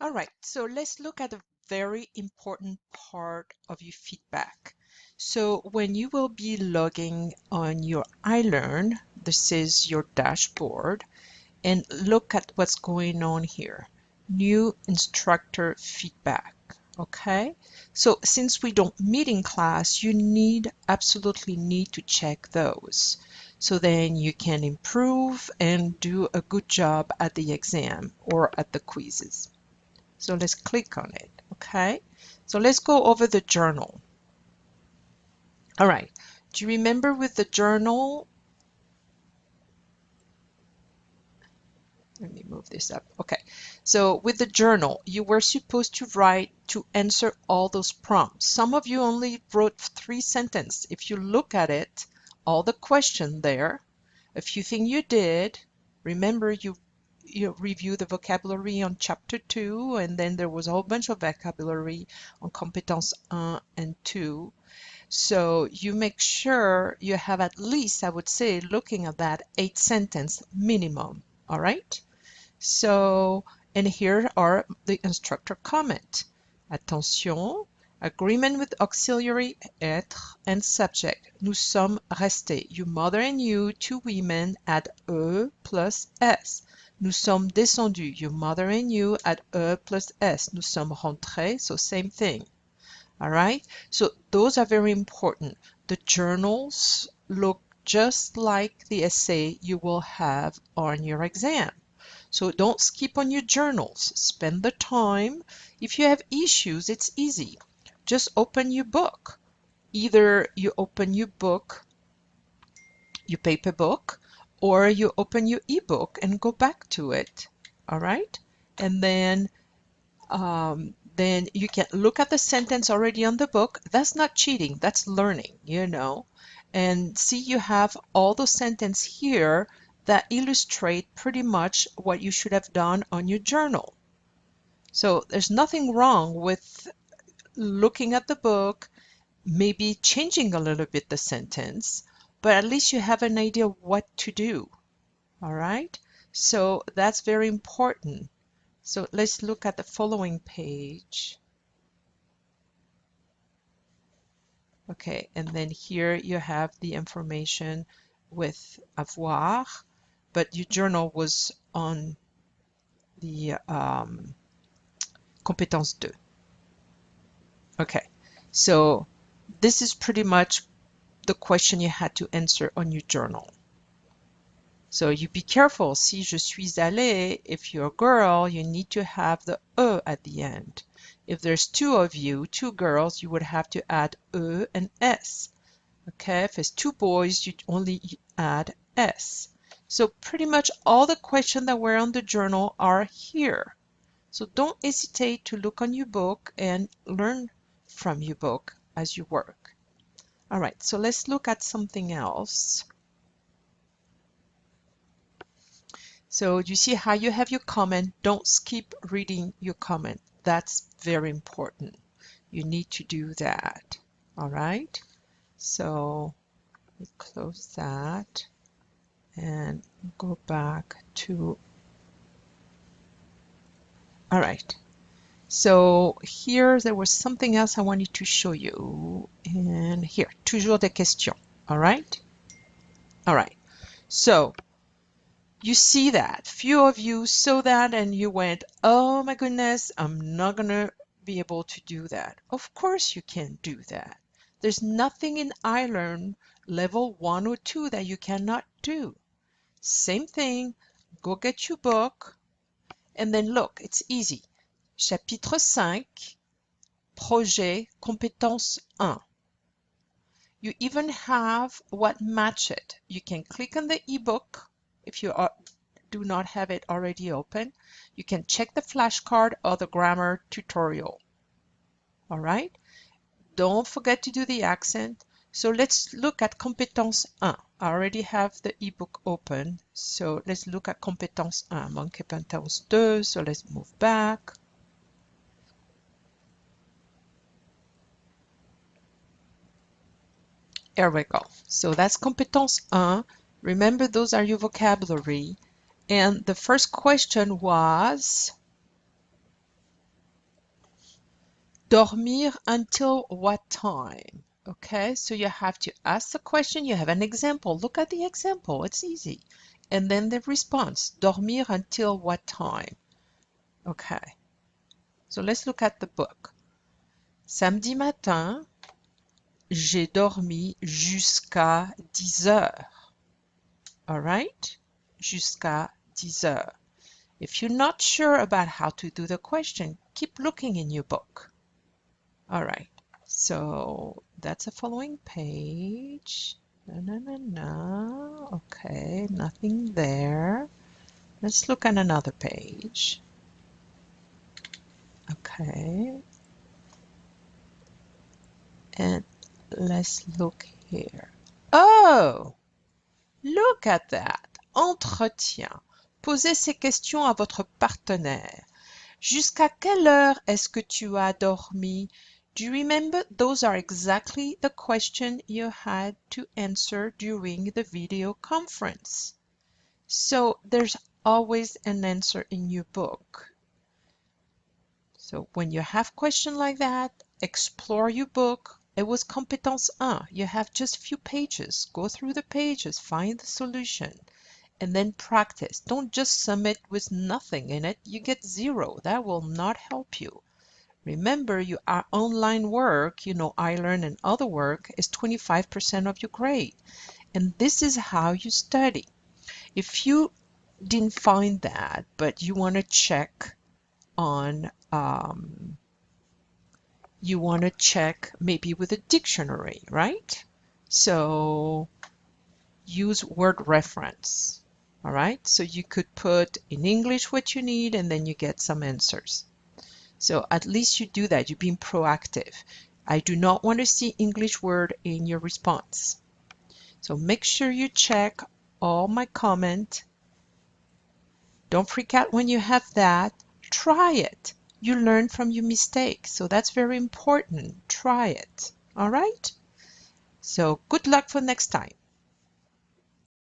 All right, so let's look at a very important part of your feedback. So when you will be logging on your iLrn, this is your dashboard, and look at what's going on here. New instructor feedback. Okay, so since we don't meet in class, you absolutely need to check those. So then you can improve and do a good job at the exam or at the quizzes. So let's click on it, okay? So let's go over the journal. All right, do you remember with the journal? Let me move this up. Okay, so with the journal, you were supposed to write to answer all those prompts. Some of you only wrote 3 sentences. If you look at it, all the question there, a few things you did. Remember, you review the vocabulary on chapter 2, and then there was a whole bunch of vocabulary on compétence 1 and 2. So you make sure you have at least, I would say, looking at that, 8 sentences minimum. All right? So, and here are the instructor comment. Attention, agreement with auxiliary être and subject. Nous sommes restés. Your mother and you, 2 women, at E plus S. Nous sommes descendus. Your mother and you at E plus S. Nous sommes rentrés. So same thing. All right. So those are very important. The journals look just like the essay you will have on your exam. So don't skip on your journals. Spend the time. If you have issues, it's easy. Just open your book. Either you open your book, your paper book, or you open your ebook and go back to it. All right? And then you can look at the sentence already on the book. That's not cheating, that's learning, you know. And see, you have all those sentences here that illustrate pretty much what you should have done on your journal. So there's nothing wrong with looking at the book, maybe changing a little bit the sentence, but at least you have an idea what to do. All right? So that's very important. So let's look at the following page. Okay, and then here you have the information with avoir, but your journal was on the compétence 2. Okay, so this is pretty much the question you had to answer on your journal. So you be careful. Si je suis allée, if you're a girl, you need to have the E at the end. If there's 2 of you, 2 girls, you would have to add E and S. Okay, if it's 2 boys, you only add S. So pretty much all the questions that were on the journal are here. So don't hesitate to look on your book and learn from your book as you work. All right, so let's look at something else. So you see how you have your comment. Don't skip reading your comment. That's very important. You need to do that. All right. So we close that and go back to. All right. So here there was something else I wanted to show you. And here, toujours des questions. All right. All right. So you see that. Few of you saw that and you went, oh my goodness, I'm not going to be able to do that. Of course you can do that. There's nothing in iLrn level 1 or 2 that you cannot do. Same thing, go get your book and then look, it's easy. Chapitre 5, projet, compétence 1. You even have what match it. You can click on the ebook if you do not have it already open. You can check the flashcard or the grammar tutorial. All right. Don't forget to do the accent. So let's look at compétence 1. I already have the ebook open. So let's look at compétence 1. Mon compétence 2. So let's move back. There we go. So that's compétence 1. Remember, those are your vocabulary. And the first question was, Dormir until what time? Okay, so you have to ask the question. You have an example. Look at the example. It's easy. And then the response. Dormir until what time? Okay, so let's look at the book. Samedi matin, j'ai dormi jusqu'à 10 heures. All right? Jusqu'à 10 heures. If you're not sure about how to do the question, keep looking in your book. All right, so that's the following page. Okay, nothing there. Let's look at another page. Okay, and let's look here. Oh, look at that. Entretien. Posez ces questions à votre partenaire. Jusqu'à quelle heure est-ce que tu as dormi? Do you remember? Those are exactly the question you had to answer during the video conference. So there's always an answer in your book. So when you have questions like that, explore your book. It was Compétence 1. You have just a few pages. Go through the pages, find the solution, and then practice. Don't just submit with nothing in it. You get 0. That will not help you. Remember, your online work, iLrn and other work is 25% of your grade. And this is how you study. If you didn't find that, but you want to check on, maybe with a dictionary, right? So use word reference. All right, so you could put in English what you need and then you get some answers. So at least you do that. You're being proactive. I do not want to see English word in your response. So make sure you check all my comment. Don't freak out when you have that. Try it. You learn from your mistakes. So that's very important. Try it. All right? So good luck for next time.